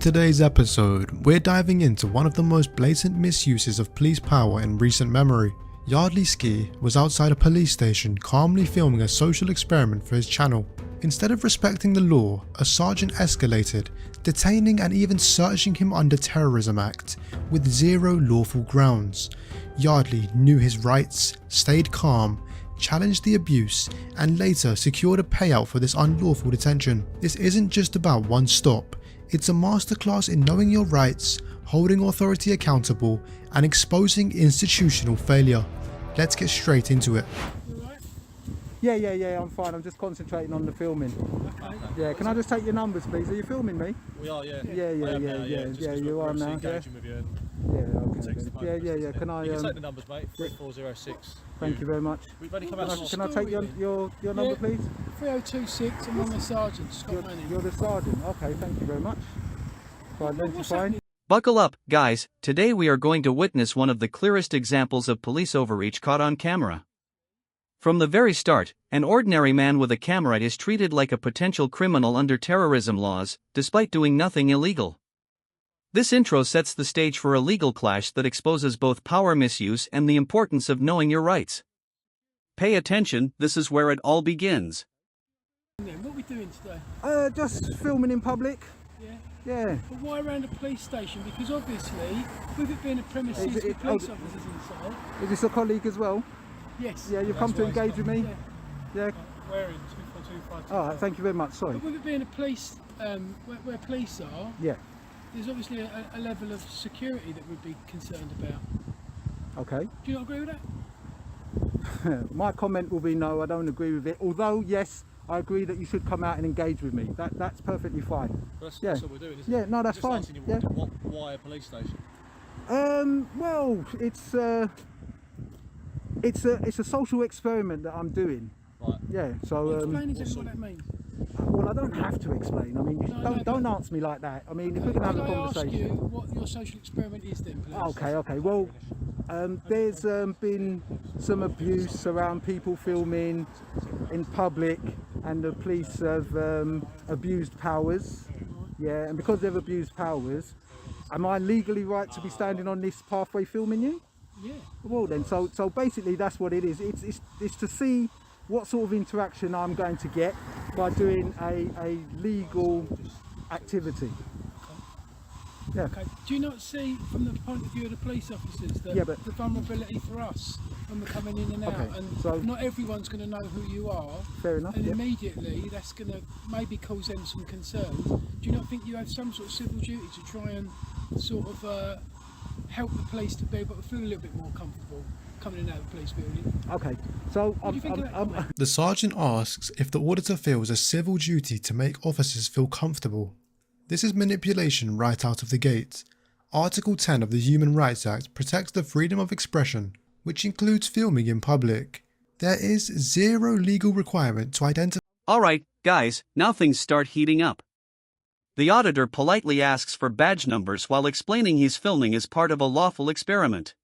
Today's episode, we're diving into one of the most blatant misuses of police power in recent memory. Yardley Ski was outside a police station calmly filming a social experiment for his channel. Instead of respecting the law, a sergeant escalated, detaining and even searching him under Terrorism Act, with zero lawful grounds. Yardley knew his rights, stayed calm, challenged the abuse, and later secured a payout for this unlawful detention. This isn't just about one stop. It's a masterclass in knowing your rights, holding authority accountable, and exposing institutional failure. Let's get straight into it. Yeah, I'm fine. I'm just concentrating on the filming. Okay. Yeah, can I just take your numbers, please? Are you filming me? We are, yeah. Yeah, you are now. Yeah, With you yeah. Can I? You can take the numbers, mate. 3406. Thank you very much. We've only come out. Can I take your number, please? 3026. I'm the sergeant, Scott Manning. You're the sergeant. Okay, thank you very much. Identifying. Buckle up, guys. Today we are going to witness one of the clearest examples of police overreach caught on camera. From the very start, an ordinary man with a camera is treated like a potential criminal under terrorism laws, despite doing nothing illegal. This intro sets the stage for a legal clash that exposes both power misuse and the importance of knowing your rights. Pay attention, this is where it all begins. What are we doing today? Just filming in public. Yeah. But why around a police station? Because obviously, with it being a premises with police officers inside. Is this a colleague as well? Yes. Yeah, you've come to engage with me. Yeah. We're in 24252. All right. Thank you very much. Sorry. But with it being a police, where police are, Yeah. there's obviously a level of security that we'd be concerned about. Okay. Do you not agree with that? My comment will be no. I don't agree with it. Although yes, I agree that you should come out and engage with me. That's perfectly fine. That's Yeah. what we're doing, isn't it? Yeah. No, that's Just fine. asking you Yeah. why a police station? Well, it's a social experiment that I'm doing. Right. Yeah. So Explain exactly what that means. well, I don't have to explain. I mean, don't answer me like that. I mean, if we're gonna have a Can I ask you conversation. what your social experiment is then, please? Okay. Well, there's been some abuse around people filming in public, and the police have abused powers. Yeah, and because they've abused powers, am I legally right to be standing on this pathway filming you? Yeah. Well then, so basically that's what it is. It's to see what sort of interaction I'm going to get by doing a legal activity. Yeah. Okay. Do you not see, from the point of view of the police officers, that Yeah, but- the vulnerability for us when we're coming in and out, Okay, and so- not everyone's going to know who you are, Fair enough. and Yeah. immediately that's going to maybe cause them some concern. Do you not think you have some sort of civil duty to try and sort of help the police to be able to feel a little bit more comfortable coming in and out of the police building? Okay. So What do you think of that comment? The sergeant asks if the auditor feels a civil duty to make officers feel comfortable. This is manipulation right out of the gate. Article 10 of the Human Rights Act protects the freedom of expression, which includes filming in public. There is zero legal requirement to identify. Alright, guys, now things start heating up. The auditor politely asks for badge numbers while explaining he's filming as part of a lawful experiment.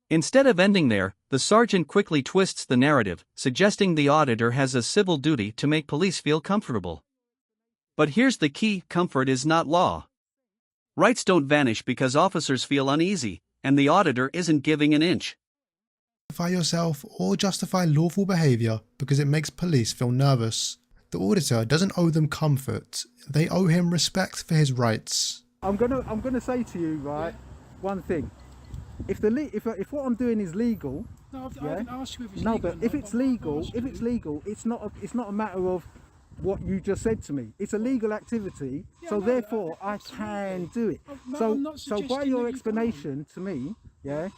Instead of ending there, the sergeant quickly twists the narrative, suggesting the auditor has a civil duty to make police feel comfortable. But here's the key: comfort is not law. Rights don't vanish because officers feel uneasy, and the auditor isn't giving an inch. Yourself or justify lawful behaviour because it makes police feel nervous. The auditor doesn't owe them comfort, they owe him respect for his rights. I'm gonna say to you, right, one thing. If what I'm doing is legal, No, I yeah. haven't asked you if it's No, legal. but if it's legal, it's not a matter of what you just said to me. It's a legal activity, Yeah, so no, therefore I absolutely. can do it. No, I'm not So by suggesting your that you explanation to me, yeah,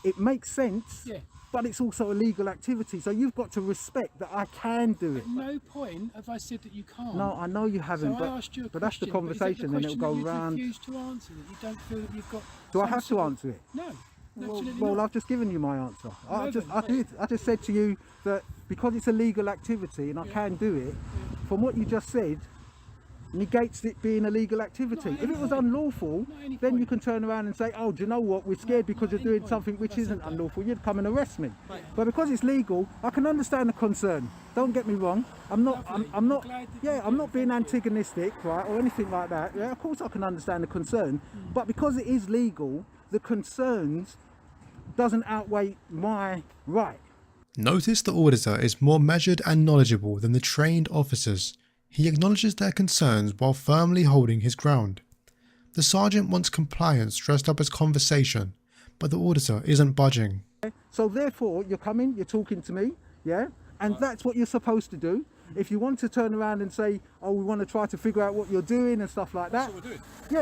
it makes sense. Yeah. But it's also a legal activity, so you've got to respect that I can do it. At no point have I said that you can't. No, I know you haven't, So I asked you a but that's the question, but is that conversation, the and it'll go question that round. you refuse to answer, that you don't feel that you've got. Do I some have to sort of- answer it? No, absolutely Well, not. I've just given you my answer. I haven't. just said to you that because it's a legal activity and I can do it. From what you just said, negates it being illegal activity. Not If it was any point. unlawful, Not any then you point. can turn around and say, oh, do you know what, we're scared because not you're any doing point. something which Never isn't said that. unlawful, you'd come and arrest me. Mate. But because it's legal, I can understand the concern. Don't get me wrong. I'm not Lovely. I'm not I'm glad that yeah, you I'm do. not being Thank you. antagonistic, right, or anything like that. Yeah, of course I can understand the concern, but because it is legal, the concerns doesn't outweigh my right. Notice the auditor is more measured and knowledgeable than the trained officers. He acknowledges their concerns while firmly holding his ground. The sergeant wants compliance dressed up as conversation, but the auditor isn't budging. So therefore, you're coming, you're talking to me, yeah? And that's what you're supposed to do. If you want to turn around and say, oh, we want to try to figure out what you're doing and stuff like that. That's what we're doing.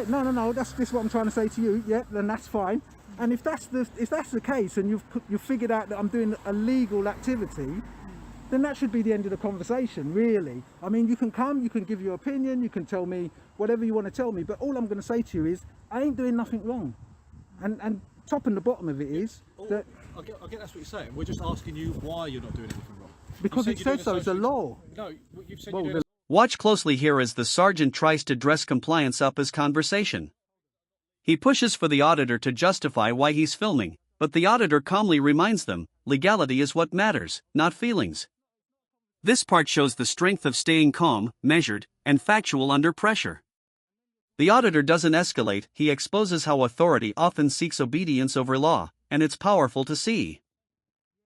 Yeah, no, that's just what I'm trying to say to you, yeah, then that's fine. And if that's the case and you've figured out that I'm doing a legal activity, then that should be the end of the conversation, really. I mean, you can come, you can give your opinion, you can tell me whatever you want to tell me, but all I'm going to say to you is, I ain't doing nothing wrong. And top and the bottom of it is that I get that's what you're saying. We're just asking you why you're not doing anything wrong. because You it said you're says doing so, it's a law. No, you've said Well, you're doing Watch closely here as the sergeant tries to dress compliance up as conversation. He pushes for the auditor to justify why he's filming, but the auditor calmly reminds them, legality is what matters, not feelings. This part shows the strength of staying calm, measured, and factual under pressure. The auditor doesn't escalate, he exposes how authority often seeks obedience over law, and it's powerful to see.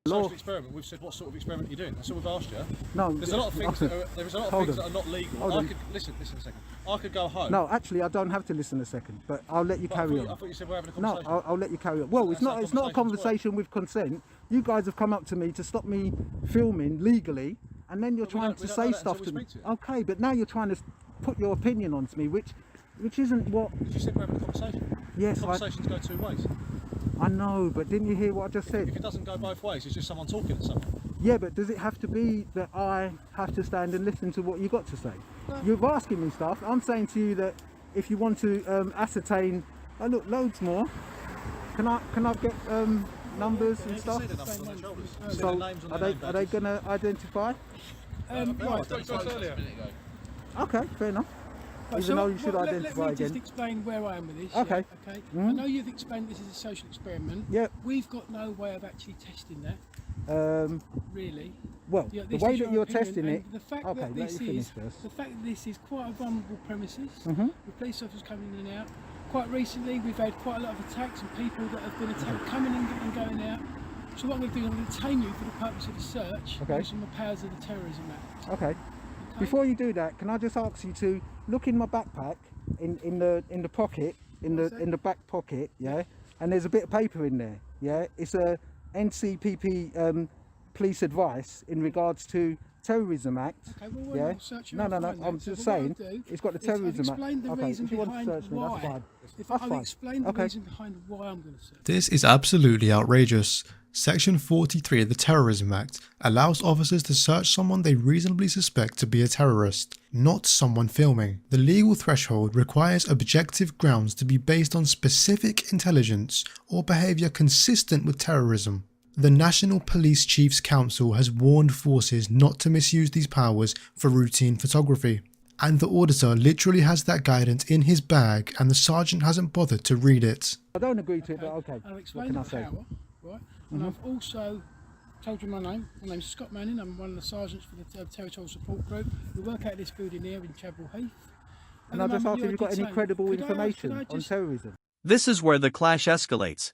social experiment. We've said what sort of experiment you're doing. That's all we've asked you. No, There's a lot of things that are not legal. Hold I on. could listen a second. I could go home. No, actually, I don't have to listen a second, but I'll let you But carry I on. thought you said we're having a No, conversation. I'll let you carry on. Well, it's That's not how a conversations conversation with consent. You guys have come up to me to stop me filming legally, and then you're But we trying don't- to we don't say know that stuff until to we me. speak to you. Okay, but now you're trying to put your opinion onto me, which isn't what. You said we're having a conversation. Yes, Conversations go two ways. I know, but didn't you hear what I just If said? it doesn't go both ways, it's just someone talking to someone. Yeah, but does it have to be that I have to stand and listen to what you got to say? You're asking me stuff. I'm saying to you that if you want to ascertain, oh look, loads more. Can I get numbers and You stuff? can see the numbers on their shoulders. You can see So the names on are their they name badges. going to identify? No, I spoke to us earlier. Okay, fair enough. Right, Even though you should let identify me just again. explain where I am with this. Okay. Yeah, okay. Mhm. I know you've explained this is a social experiment. Yep. We've got no way of actually testing that, really. Well, Yeah, the this way is that your you're opinion, testing and it. The fact Okay, that let this you finish is first. the fact that this is quite a vulnerable premises. Mhm. With police officers coming in and out. Quite recently, we've had quite a lot of attacks and people that have been attacked coming in and going out. So what we're doing, I'm going to detain you for the purpose of the search. Okay. Using the powers of the Terrorism Act. Okay. Okay? Before you do that, can I just ask you to look in my backpack, in the pocket, in What's that? the back pocket, yeah. And there's a bit of paper in there, yeah. It's a NCPP police advice in regards to Terrorism Act. Okay, well, when Yeah. I'll search you, No, I'll no, no. find that. I'm So just what I'll saying, do it's got the is I've Terrorism Act. explained the Okay, reason if you want to behind search me, why. that's fine. If That's I'll fine. explain the Okay. reason behind why I'm going to search. This is absolutely outrageous. Section 43 of the Terrorism Act allows officers to search someone they reasonably suspect to be a terrorist, not someone filming. The legal threshold requires objective grounds to be based on specific intelligence or behaviour consistent with terrorism. The National Police Chiefs Council has warned forces not to misuse these powers for routine photography. And the auditor literally has that guidance in his bag and the sergeant hasn't bothered to read it. I don't agree to it, but okay. I've What explained can I the say? power, right? And I've also told you my name. My name's Scott Manning. I'm one of the sergeants for the Territorial Support Group. We work out of this building here in Chapel Heath. And I just asked if you've got any credible Could I information on just- terrorism. This is where the clash escalates.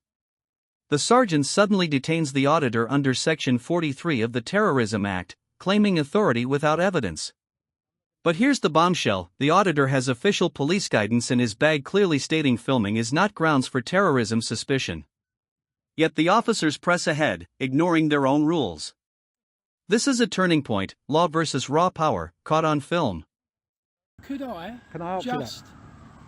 The sergeant suddenly detains the auditor under Section 43 of the Terrorism Act, claiming authority without evidence. But here's the bombshell: the auditor has official police guidance in his bag clearly stating filming is not grounds for terrorism suspicion. Yet the officers press ahead, ignoring their own rules. This is a turning point, law versus raw power, caught on film. Could I Can I ask you that? just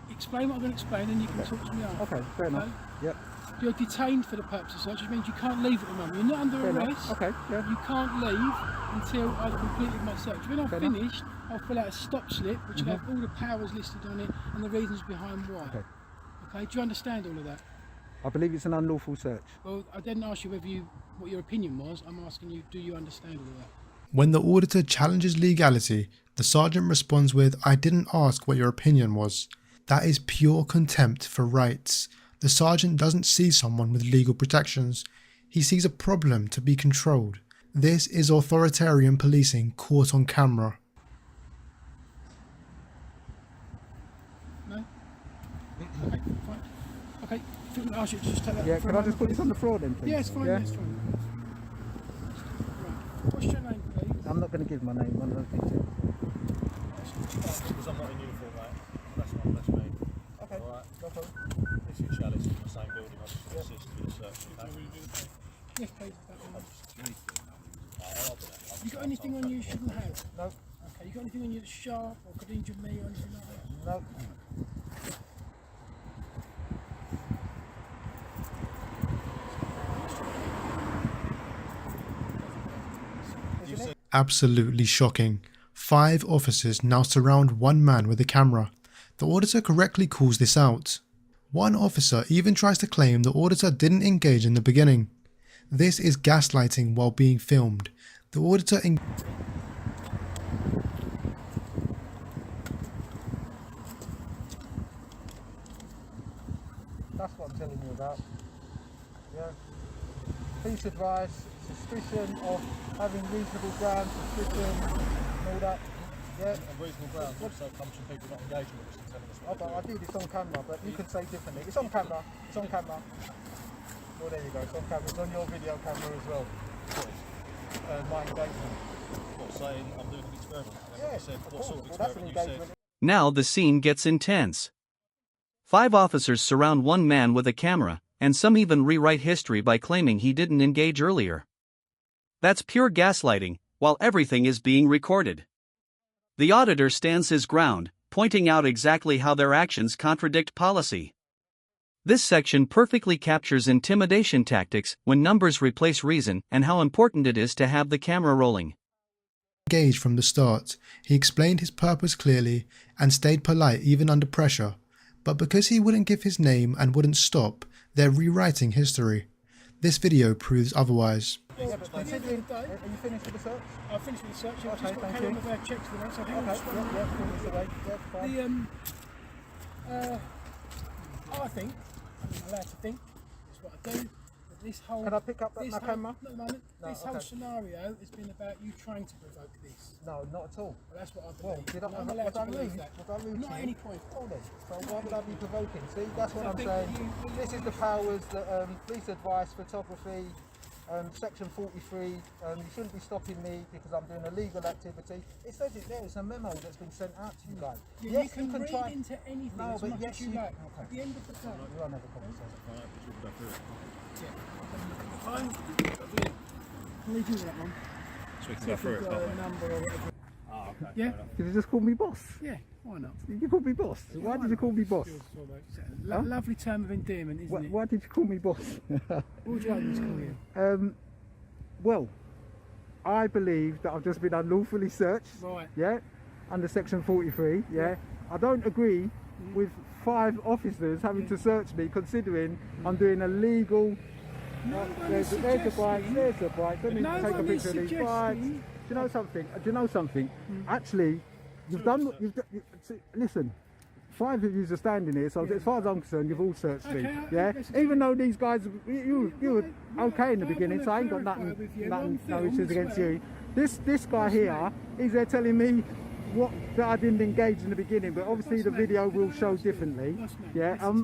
explain what I'm going to explain and you can talk to me after? Okay, fair enough. Yep. You're detained for the purpose of search, which means you can't leave at the moment. You're not under Fair enough. arrest. Okay, yeah. You can't leave until I've completed my search. When I've Fair enough. finished, I'll fill out a stop slip, which will have all the powers listed on it and the reasons behind why. Okay. Okay, do you understand all of that? I believe it's an unlawful search. Well, I didn't ask you what your opinion was. I'm asking you, do you understand all of that? When the auditor challenges legality, the sergeant responds with, "I didn't ask what your opinion was." That is pure contempt for rights. The sergeant doesn't see someone with legal protections. He sees a problem to be controlled. This is authoritarian policing caught on camera. No? Okay, fine. Okay, I should just take that. Yeah, for can a I just moment, put this please? on the floor then, please? Yeah, it's fine, Yeah? it's fine. Right. What's your name, please? I'm not going to give my name, I don't think so. Because I'm not in uniform, mate. That's me. Okay, Alright. no problem. If you're chalice in the same building, I just assist with the search. Yes, please. That one. You got anything on you shouldn't have? No, Okay, you got anything on you that's sharp or could injure me or anything like that? no. Absolutely shocking. 5 officers now surround one man with a camera. The auditor correctly calls this out. One officer even tries to claim the auditor didn't engage in the beginning. This is gaslighting while being filmed. The auditor That's what I'm telling you about. Yeah. Police advice, suspicion of having reasonable grounds, suspicion, and all that. Yeah. And reasonable grounds also comes from people not engaging with us and telling us what I do this on camera, but you can say differently. It's on camera. It's on camera. Well, there you go. It's on camera. It's on your video camera as well. My engagement. What, saying I'm doing an experiment? And then Yeah, you said, of what course. sort of Well, that's an experiment? You said, engagement. Now the scene gets intense. 5 officers surround one man with a camera, and some even rewrite history by claiming he didn't engage earlier. That's pure gaslighting, while everything is being recorded. The auditor stands his ground, pointing out exactly how their actions contradict policy. This section perfectly captures intimidation tactics when numbers replace reason and how important it is to have the camera rolling. engaged from the start. He explained his purpose clearly and stayed polite even under pressure. But because he wouldn't give his name and wouldn't stop, they're rewriting history. This video proves otherwise. Yeah, but considering, are you finished with the search? I've finished with the search. I've Okay, just got to thank carry on you. with our checks for that, so I think Okay, I'll just yeah, finish away. Yeah, fine. I think, I'm allowed to think, that's what I do, that this whole... Can I pick up this my whole- camera? No, moment. No, This whole okay. scenario has been about you trying to provoke this. No, not at all. Well, that's what I Well, believe. did I, and I'm was allowed I to believe rude? that. Was I rude Not to at you? any point. Oh, then. So why would I be provoking? See, that's what I I'm think saying. you- This is the powers that police advice, photography, section 43. You shouldn't be stopping me because I'm doing a legal activity. It says it there. It's a memo that's been sent out to you guys. Yeah, Yes, you can read try. into anything No, as but much yes, as you you- like. okay. At the end of the day, We'll have a conversation. Fine. I'll leave you with that one. so we can See go if through we've it, got can't a we? number or whatever. Ah, okay. Yeah? Did you just call me boss? Yeah, why not? You called me boss. Why did you call me boss? It's a lovely term of endearment, isn't it? Why did you call me boss? What would you like me to call you? Well, I believe that I've just been unlawfully searched. Right. Yeah, under section 43. Yeah, I don't agree with 5 officers having to search me, considering I'm doing a legal. There's the bikes. There's the bikes. Let me No take a one is picture of these bikes. suggesting- Do you know something? Do you know something? Actually, listen. 5 of you are standing here, so as far as I'm concerned, you've all searched me. Okay, Yeah, let's- even though these guys, you were okay in the I beginning, so I ain't got wanna nothing, clarify with you, nothing on no film issues as against well. you. This guy here, he's there telling me that I didn't engage in the beginning, but obviously the video will show differently. Yeah, I'm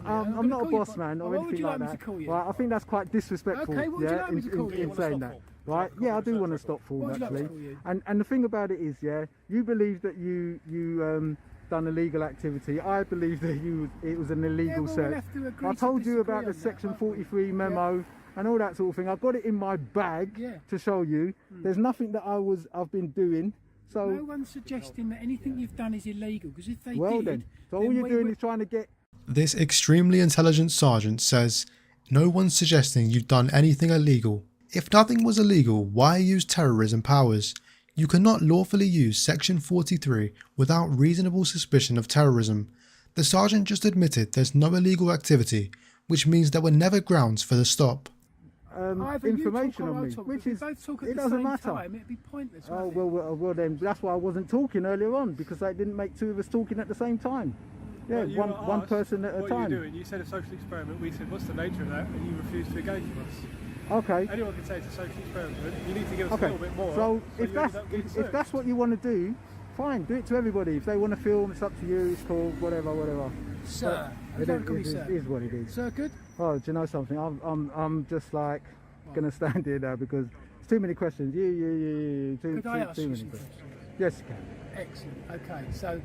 not a boss man or What would anything you like like me that. to call you? Right, I think that's quite disrespectful. Okay, what would you yeah, like me to call you? in saying that. Right, yeah, I do want to stop form What would you like me to actually. call you? And the thing about it is, yeah, you believe that you done illegal activity. I believe that it was an illegal well, we'll search. have to agree I to told you disagree about the on that, section won't we? 43 memo and all that sort of thing. I've got it in my bag Yeah. to show you. There's nothing that I've been doing. So No one's suggesting that anything you've done is illegal, because if they well did, then, so all you're we doing would- is trying to get. This extremely intelligent sergeant says, "No one's suggesting you've done anything illegal. If nothing was illegal, why use terrorism powers? You cannot lawfully use Section 43 without reasonable suspicion of terrorism. The sergeant just admitted there's no illegal activity, which means there were never grounds for the stop." Either you information talk or on I'll me, talk. which If we is both talk at it the doesn't same matter. time, it'd be pointless. Oh wouldn't it? well, then that's why I wasn't talking earlier on, because I didn't make two of us talking at the same time. Yeah, Well, you one asked person at a what time. What are you doing? You said a social experiment. We said, what's the nature of that? And you refused to engage with us. Okay. Anyone can say it's a social experiment. You need to give us Okay. a little bit more. So if you that's end up getting if sued. that's what you want to do, fine, do it to everybody. If they want to film, it's up to you. It's cool, whatever. Sir. It Don't call me sir. is what it is. Sir, good? Oh, do you know something? I'm just like gonna stand here now because it's too many questions. You. Could I ask too you many some questions. questions? Yes, you can. Excellent. Okay, so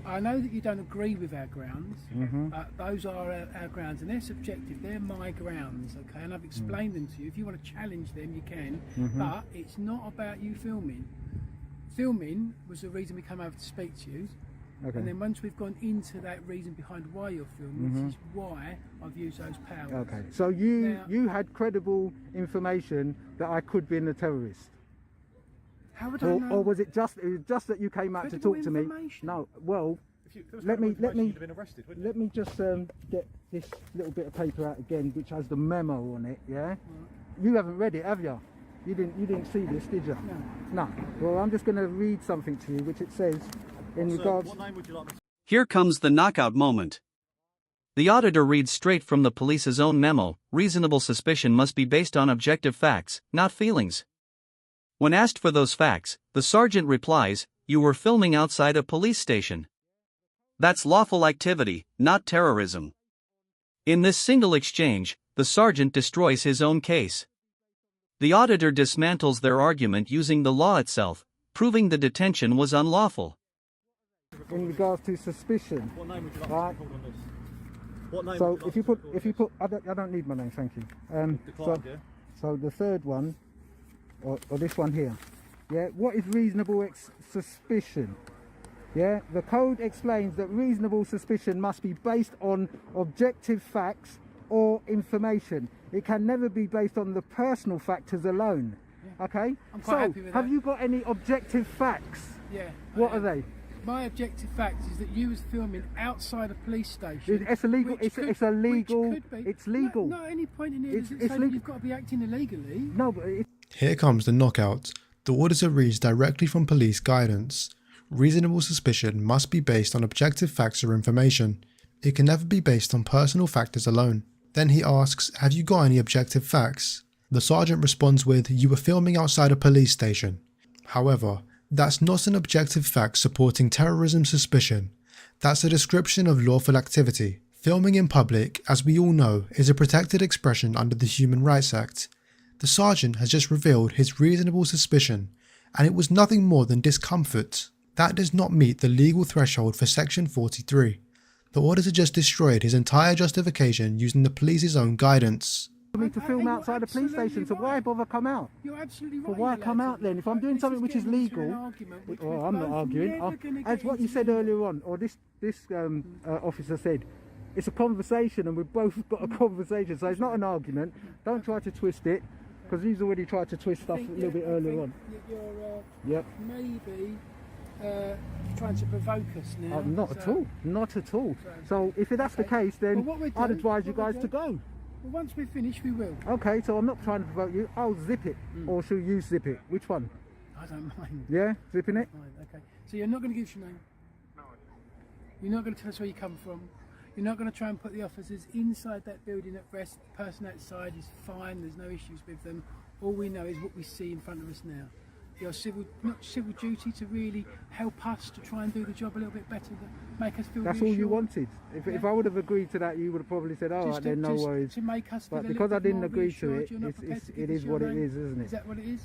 I know that you don't agree with our grounds. Those are our grounds, and they're subjective. They're my grounds, okay? And I've explained them to you. If you want to challenge them, you can. But it's not about you filming. Filming was the reason we came over to speak to you. Okay. And then once we've gone into that reason behind why you're filming, this is why I've used those powers. Okay. So you had credible information that I could be a terrorist. How would I know? Or was it just that you came out Credible to talk to me? information? No. Well, If there was let credible me information, you'd have been arrested, wouldn't let me just get this little bit of paper out again, which has the memo on it. Yeah. You haven't read it, have you? You didn't see this, did you? No. No. Well, I'm just going to read something to you, which it says in regards. What name would you like me to... Here comes the knockout moment. The auditor reads straight from the police's own memo. Reasonable suspicion must be based on objective facts, not feelings. When asked for those facts, the sergeant replies, "You were filming outside a police station." That's lawful activity, not terrorism. In this single exchange, the sergeant destroys his own case. The auditor dismantles their argument using the law itself, proving the detention was unlawful. In regards to suspicion. What name would you like Right. me to record on this? What name So would you like if you me to put record if you this? put I don't need my name, thank you. Declined, yeah? So the third one, or this one here, yeah. What is reasonable suspicion? Yeah, the code explains that reasonable suspicion must be based on objective facts or information. It can never be based on the personal factors alone. Okay. I'm quite happy with have that. you got any objective facts? Yeah. What are they? My objective fact is that you was filming outside a police station. It's illegal. which It's illegal. Which could be. It's legal. Not at any point in here It's- does it it's say that legal. you've got to be acting illegally. No, but Here comes the knockout. The auditor reads directly from police guidance. Reasonable suspicion must be based on objective facts or information. It can never be based on personal factors alone. Then he asks, "Have you got any objective facts?" The sergeant responds with, "You were filming outside a police station." However, that's not an objective fact supporting terrorism suspicion. That's a description of lawful activity. Filming in public, as we all know, is a protected expression under the Human Rights Act. The sergeant has just revealed his reasonable suspicion, and it was nothing more than discomfort. That does not meet the legal threshold for Section 43. The auditor just destroyed his entire justification using the police's own guidance. for me to And film you're outside a police absolutely station, so why right. bother come out? You're absolutely right. But why you're come allowed out to. then? If I'm doing This something is which is getting into legal, an argument which well, we're I'm not both arguing. never gonna As get what you into said anymore. earlier on, or this officer said, it's a conversation, and we've both got a conversation, so it's not an argument. Don't try to twist it, because he's already tried to twist stuff a little bit earlier on. You're Yep. maybe trying to provoke us now. Not at all. Not at all. So if that's the Okay. case, then Well, what we I'd do- advise you what we guys do- to go. Well, once we're finished, we will. Okay, so I'm not trying to provoke you. I'll zip it, or shall you zip it? Which one? I don't mind. Yeah, zipping it. Fine, okay. So you're not going to give us your name? No. You're not going to tell us where you come from? You're not going to try and put the officers inside that building at rest? The person outside is fine, there's no issues with them. All we know is what we see in front of us now. Your not civil duty to really help us to try and do the job a little bit better, to make us feel That's all you reassured. wanted. If I would have agreed to that, you would have probably said, "All right, then no worries." To make us feel But a because little I bit didn't more agree to reassured, it, you're not prepared to it give is us your what it name? is, isn't it? Is that what it is?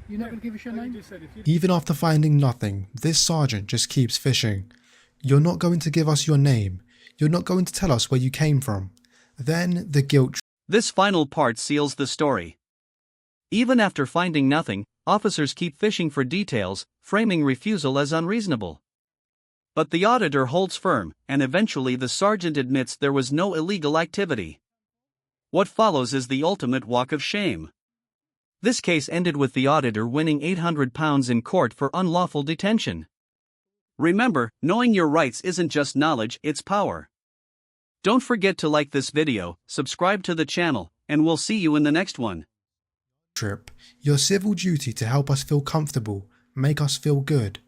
You're not going to give us your You name? just said if you... Even after finding nothing, this sergeant just keeps fishing. "You're not going to give us your name. You're not going to tell us where you came from." Then the guilt. This final part seals the story. Even after finding nothing, officers keep fishing for details, framing refusal as unreasonable. But the auditor holds firm, and eventually the sergeant admits there was no illegal activity. What follows is the ultimate walk of shame. This case ended with the auditor winning £800 in court for unlawful detention. Remember, knowing your rights isn't just knowledge, it's power. Don't forget to like this video, subscribe to the channel, and we'll see you in the next one. Trip, your civil duty to help us feel comfortable, make us feel good.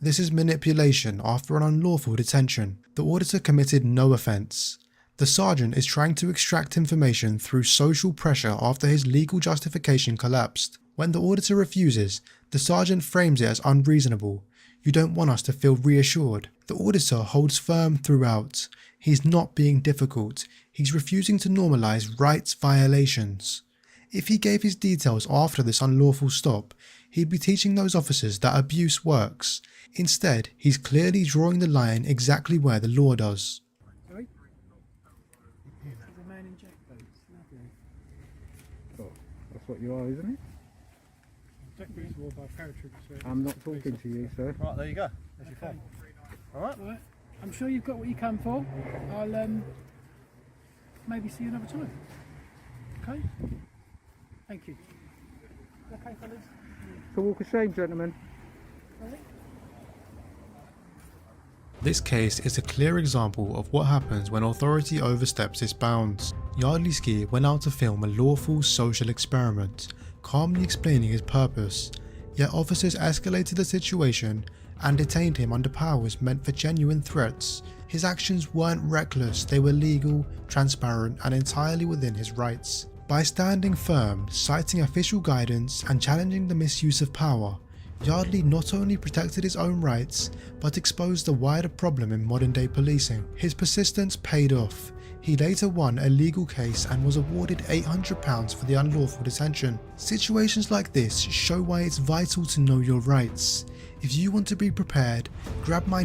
This is manipulation after an unlawful detention. The auditor committed no offence. The sergeant is trying to extract information through social pressure after his legal justification collapsed. When the auditor refuses, the sergeant frames it as unreasonable. You don't want us to feel reassured. The auditor holds firm throughout. He's not being difficult. He's refusing to normalise rights violations. If he gave his details after this unlawful stop, he'd be teaching those officers that abuse works. Instead, he's clearly drawing the line exactly where the law does. Sorry? There's a man in jack boots. Lovely. Oh, that's what you are, isn't it? Jack boots wore by paratroopers. I'm not talking to you, sir. Right, there you go. There's your phone. Alright? Right. I'm sure you've got what you come for. I'll maybe see you another time. Okay? Thank you. Okay, fellas? It's a walk of shame, gentlemen. This case is a clear example of what happens when authority oversteps its bounds. Yardley Ski went out to film a lawful social experiment, calmly explaining his purpose, yet officers escalated the situation and detained him under powers meant for genuine threats. His actions weren't reckless, they were legal, transparent and entirely within his rights. By standing firm, citing official guidance and challenging the misuse of power, Yardley not only protected his own rights, but exposed a wider problem in modern day policing. His persistence paid off. He later won a legal case and was awarded £800 for the unlawful detention. Situations like this show why it's vital to know your rights. If you want to be prepared, grab my